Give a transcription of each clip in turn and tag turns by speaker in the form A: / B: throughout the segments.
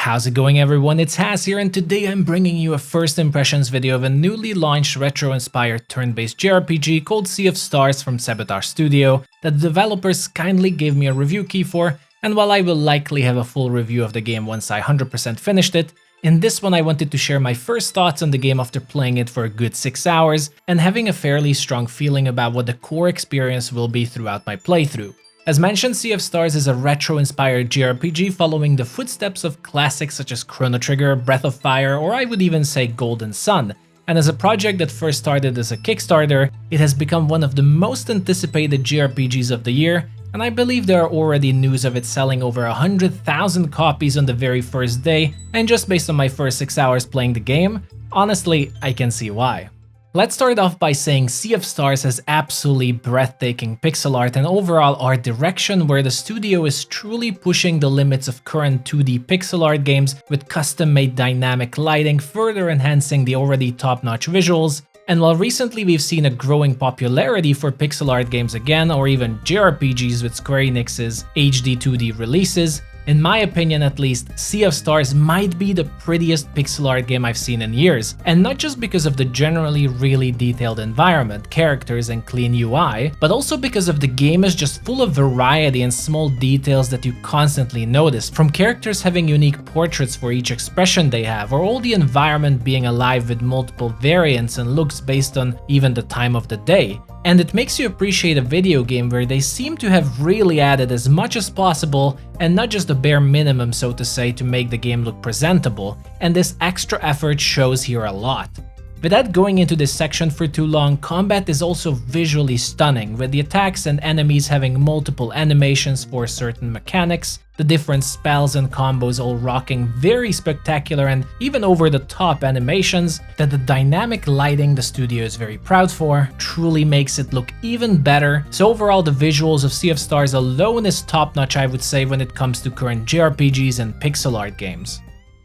A: How's it going, everyone? It's Haz here, and today I'm bringing you a first impressions video of a newly launched retro-inspired turn-based JRPG called Sea of Stars from Sabotage Studio that the developers kindly gave me a review key for, and while I will likely have a full review of the game once I 100% finished it, in this one I wanted to share my first thoughts on the game after playing it for a good 6 hours and having a fairly strong feeling about what the core experience will be throughout my playthrough. As mentioned, Sea of Stars is a retro-inspired JRPG following the footsteps of classics such as Chrono Trigger, Breath of Fire, or I would even say Golden Sun. And as a project that first started as a Kickstarter, it has become one of the most anticipated JRPGs of the year, and I believe there are already news of it selling over 100,000 copies on the very first day, and just based on my first 6 hours playing the game, honestly, I can see why. Let's start off by saying Sea of Stars has absolutely breathtaking pixel art and overall art direction, where the studio is truly pushing the limits of current 2D pixel art games with custom-made dynamic lighting, further enhancing the already top-notch visuals. And while recently we've seen a growing popularity for pixel art games again, or even JRPGs with Square Enix's HD 2D releases, in my opinion at least, Sea of Stars might be the prettiest pixel art game I've seen in years, and not just because of the generally really detailed environment, characters, and clean UI, but also because of the game is just full of variety and small details that you constantly notice, from characters having unique portraits for each expression they have, or all the environment being alive with multiple variants and looks based on even the time of the day. And it makes you appreciate a video game where they seem to have really added as much as possible and not just the bare minimum, so to say, to make the game look presentable, and this extra effort shows here a lot. Without going into this section for too long, combat is also visually stunning, with the attacks and enemies having multiple animations for certain mechanics, the different spells and combos all rocking very spectacular and even over-the-top animations that the dynamic lighting the studio is very proud for truly makes it look even better. So overall, the visuals of Sea of Stars alone is top-notch, I would say, when it comes to current JRPGs and pixel art games.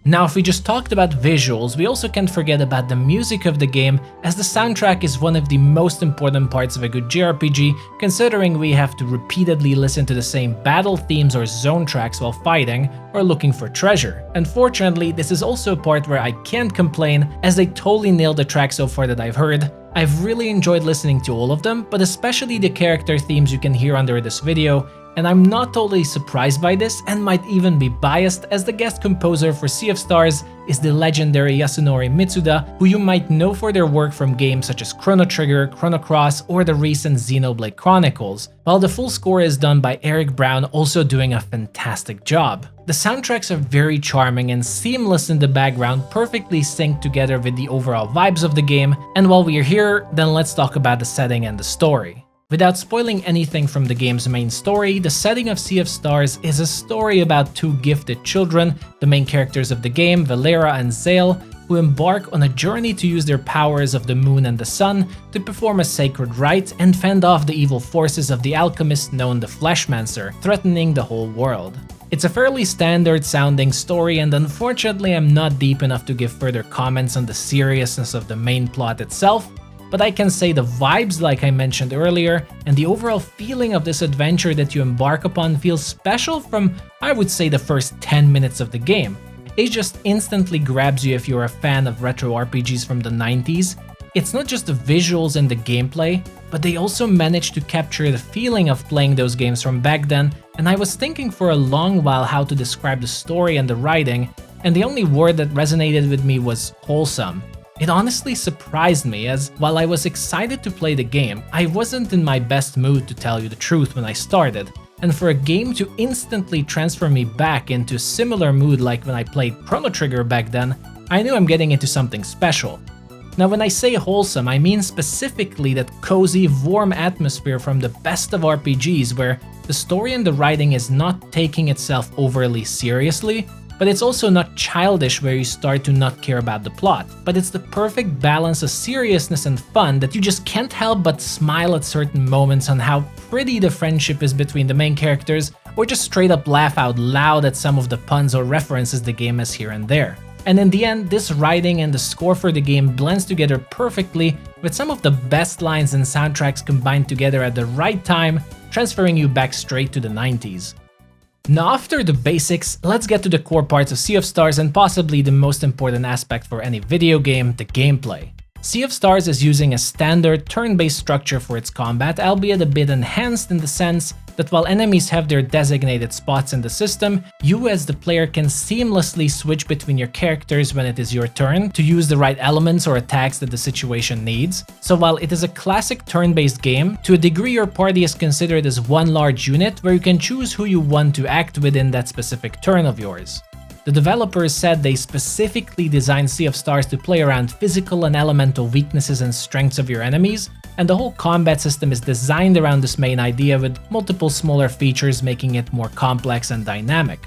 A: Now, if we just talked about visuals, we also can't forget about the music of the game, as the soundtrack is one of the most important parts of a good JRPG, considering we have to repeatedly listen to the same battle themes or zone tracks while fighting or looking for treasure. Unfortunately, this is also a part where I can't complain, as they totally nailed the track so far that I've heard. I've really enjoyed listening to all of them, but especially the character themes you can hear under this video, and I'm not totally surprised by this and might even be biased, as the guest composer for Sea of Stars is the legendary Yasunori Mitsuda, who you might know for their work from games such as Chrono Trigger, Chrono Cross, or the recent Xenoblade Chronicles, while the full score is done by Eric Brown, also doing a fantastic job. The soundtracks are very charming and seamless in the background, perfectly synced together with the overall vibes of the game, and while we're here, then let's talk about the setting and the story. Without spoiling anything from the game's main story, the setting of Sea of Stars is a story about two gifted children, the main characters of the game, Valera and Zale, who embark on a journey to use their powers of the moon and the sun to perform a sacred rite and fend off the evil forces of the alchemist known the Fleshmancer, threatening the whole world. It's a fairly standard sounding story, and unfortunately I'm not deep enough to give further comments on the seriousness of the main plot itself, but I can say the vibes, like I mentioned earlier, and the overall feeling of this adventure that you embark upon feels special from, I would say, the first 10 minutes of the game. It just instantly grabs you if you're a fan of retro RPGs from the 90s. It's not just the visuals and the gameplay, but they also manage to capture the feeling of playing those games from back then, and I was thinking for a long while how to describe the story and the writing, and the only word that resonated with me was wholesome. It honestly surprised me, as while I was excited to play the game, I wasn't in my best mood, to tell you the truth, when I started, and for a game to instantly transfer me back into a similar mood like when I played Chrono Trigger back then, I knew I'm getting into something special. Now, when I say wholesome, I mean specifically that cozy, warm atmosphere from the best of RPGs, where the story and the writing is not taking itself overly seriously, but it's also not childish where you start to not care about the plot, but it's the perfect balance of seriousness and fun that you just can't help but smile at certain moments on how pretty the friendship is between the main characters, or just straight up laugh out loud at some of the puns or references the game has here and there. And in the end, this writing and the score for the game blends together perfectly, with some of the best lines and soundtracks combined together at the right time, transferring you back straight to the 90s. Now after the basics, let's get to the core parts of Sea of Stars and possibly the most important aspect for any video game, the gameplay. Sea of Stars is using a standard turn-based structure for its combat, albeit a bit enhanced in the sense that while enemies have their designated spots in the system, you as the player can seamlessly switch between your characters when it is your turn to use the right elements or attacks that the situation needs. So while it is a classic turn-based game, to a degree your party is considered as one large unit where you can choose who you want to act within that specific turn of yours. The developers said they specifically designed Sea of Stars to play around physical and elemental weaknesses and strengths of your enemies, and the whole combat system is designed around this main idea with multiple smaller features making it more complex and dynamic.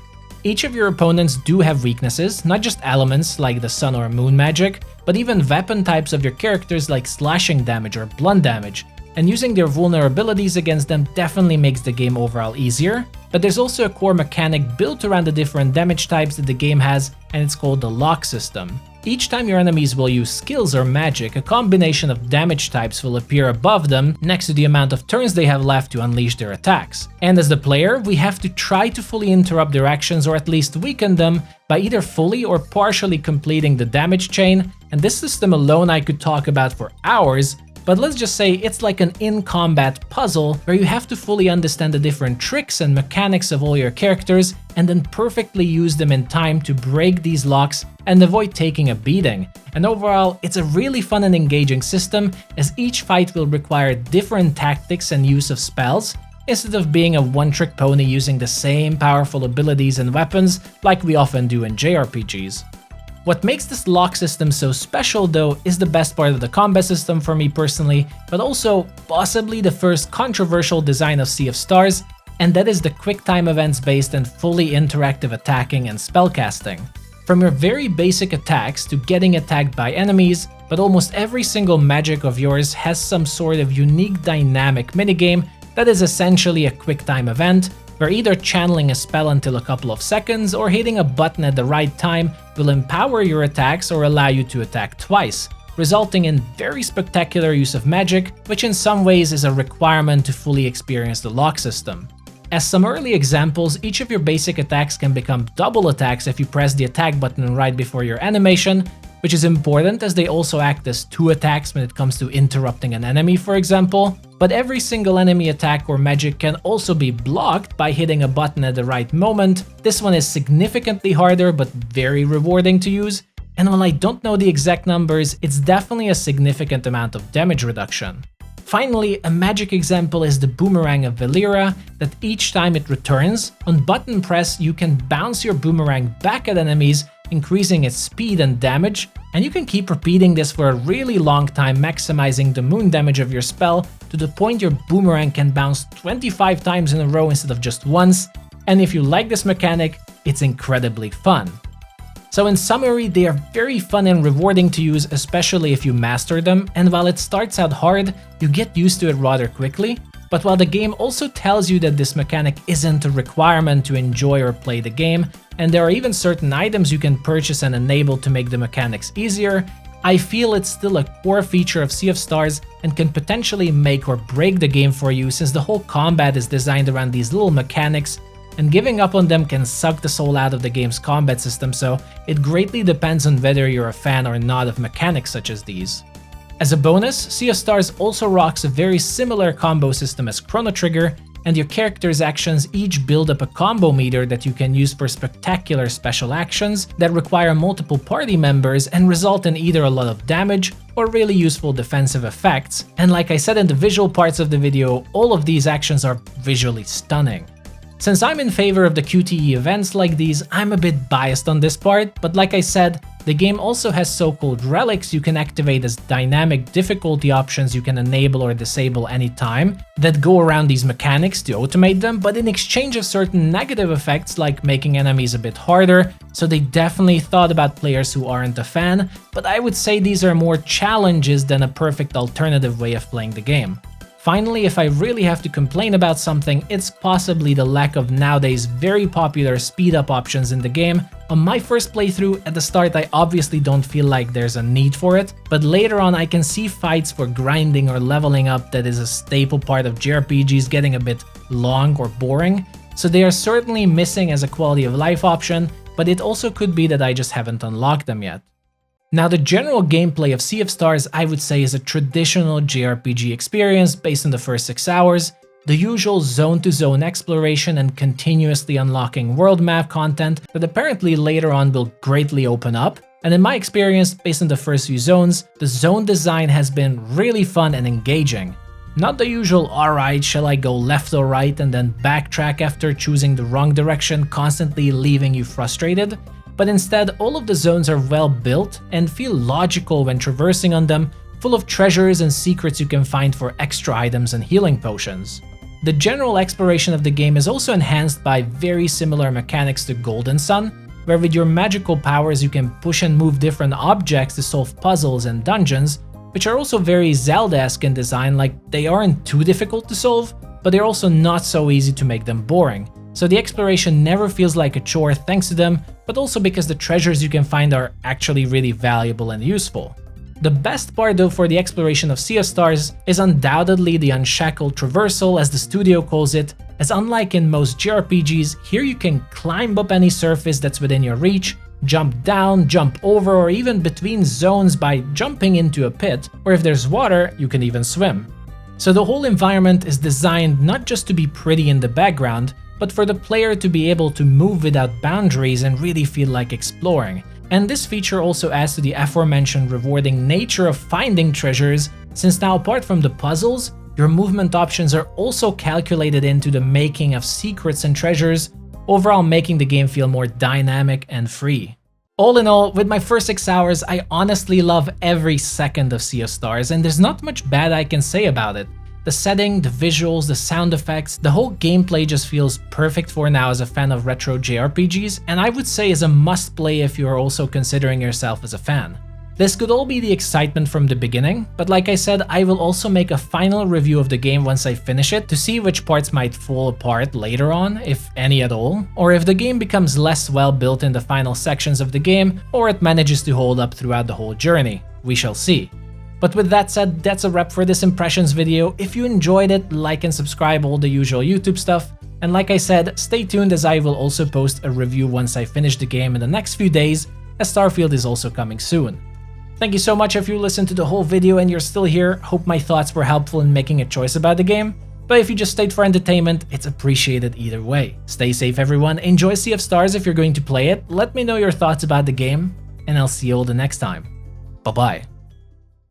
A: Each of your opponents do have weaknesses, not just elements like the sun or moon magic, but even weapon types of your characters like slashing damage or blunt damage, and using their vulnerabilities against them definitely makes the game overall easier. But there's also a core mechanic built around the different damage types that the game has, and it's called the lock system. Each time your enemies will use skills or magic, a combination of damage types will appear above them next to the amount of turns they have left to unleash their attacks. And as the player, we have to try to fully interrupt their actions or at least weaken them by either fully or partially completing the damage chain, and this system alone I could talk about for hours. But let's just say it's like an in-combat puzzle where you have to fully understand the different tricks and mechanics of all your characters and then perfectly use them in time to break these locks and avoid taking a beating. And overall, it's a really fun and engaging system as each fight will require different tactics and use of spells, instead of being a one-trick pony using the same powerful abilities and weapons like we often do in JRPGs. What makes this lock system so special though is the best part of the combat system for me personally, but also possibly the first controversial design of Sea of Stars, and that is the quick time events based and fully interactive attacking and spellcasting. From your very basic attacks to getting attacked by enemies, but almost every single magic of yours has some sort of unique dynamic minigame that is essentially a quick time event, where either channeling a spell until a couple of seconds or hitting a button at the right time will empower your attacks or allow you to attack twice, resulting in very spectacular use of magic, which in some ways is a requirement to fully experience the lock system. As some early examples, each of your basic attacks can become double attacks if you press the attack button right before your animation, which is important as they also act as two attacks when it comes to interrupting an enemy, for example. But every single enemy attack or magic can also be blocked by hitting a button at the right moment. This one is significantly harder but very rewarding to use, and while I don't know the exact numbers, it's definitely a significant amount of damage reduction. Finally, a magic example is the Boomerang of Valera, that each time it returns, on button press you can bounce your boomerang back at enemies, increasing its speed and damage, and you can keep repeating this for a really long time, maximizing the moon damage of your spell to the point your boomerang can bounce 25 times in a row instead of just once, and if you like this mechanic, it's incredibly fun. So in summary, they are very fun and rewarding to use, especially if you master them, and while it starts out hard, you get used to it rather quickly. But while the game also tells you that this mechanic isn't a requirement to enjoy or play the game, and there are even certain items you can purchase and enable to make the mechanics easier, I feel it's still a core feature of Sea of Stars and can potentially make or break the game for you, since the whole combat is designed around these little mechanics, and giving up on them can suck the soul out of the game's combat system, so it greatly depends on whether you're a fan or not of mechanics such as these. As a bonus, Sea of Stars also rocks a very similar combo system as Chrono Trigger, and your character's actions each build up a combo meter that you can use for spectacular special actions that require multiple party members and result in either a lot of damage or really useful defensive effects. And like I said in the visual parts of the video, all of these actions are visually stunning. Since I'm in favor of the QTE events like these, I'm a bit biased on this part, but like I said, the game also has so-called relics you can activate as dynamic difficulty options you can enable or disable anytime that go around these mechanics to automate them, but in exchange of certain negative effects like making enemies a bit harder, so they definitely thought about players who aren't a fan, but I would say these are more challenges than a perfect alternative way of playing the game. Finally, if I really have to complain about something, it's possibly the lack of nowadays very popular speed-up options in the game. On my first playthrough, at the start I obviously don't feel like there's a need for it, but later on I can see fights for grinding or leveling up that is a staple part of JRPGs getting a bit long or boring. so they are certainly missing as a quality of life option, but it also could be that I just haven't unlocked them yet. Now, the general gameplay of Sea of Stars I would say is a traditional JRPG experience based on the first 6 hours, the usual zone-to-zone exploration and continuously unlocking world map content that apparently later on will greatly open up. And in my experience, based on the first few zones, the zone design has been really fun and engaging. Not the usual alright, shall I go left or right and then backtrack after choosing the wrong direction, constantly leaving you frustrated, but instead all of the zones are well built and feel logical when traversing on them, full of treasures and secrets you can find for extra items and healing potions. The general exploration of the game is also enhanced by very similar mechanics to Golden Sun, where with your magical powers you can push and move different objects to solve puzzles and dungeons, which are also very Zelda-esque in design, like they aren't too difficult to solve, but they're also not so easy to make them boring. So the exploration never feels like a chore thanks to them, but also because the treasures you can find are actually really valuable and useful. The best part though for the exploration of Sea of Stars is undoubtedly the unshackled traversal, as the studio calls it, as unlike in most JRPGs, here you can climb up any surface that's within your reach, jump down, jump over, or even between zones by jumping into a pit, or if there's water, you can even swim. So the whole environment is designed not just to be pretty in the background, but for the player to be able to move without boundaries and really feel like exploring. And this feature also adds to the aforementioned rewarding nature of finding treasures, since now apart from the puzzles, your movement options are also calculated into the making of secrets and treasures, overall making the game feel more dynamic and free. All in all, with my first 6 hours, I honestly love every second of Sea of Stars, and there's not much bad I can say about it. The setting, the visuals, the sound effects, the whole gameplay just feels perfect for now as a fan of retro JRPGs, and I would say is a must-play if you are also considering yourself as a fan. This could all be the excitement from the beginning, but like I said, I will also make a final review of the game once I finish it to see which parts might fall apart later on, if any at all, or if the game becomes less well built in the final sections of the game, or it manages to hold up throughout the whole journey. We shall see. But with that said, that's a wrap for this impressions video. If you enjoyed it, like and subscribe, all the usual YouTube stuff. And like I said, stay tuned as I will also post a review once I finish the game in the next few days, as Starfield is also coming soon. Thank you so much if you listened to the whole video and you're still here. Hope my thoughts were helpful in making a choice about the game. But if you just stayed for entertainment, it's appreciated either way. Stay safe everyone, enjoy Sea of Stars if you're going to play it, let me know your thoughts about the game, and I'll see you all the next time. Bye bye.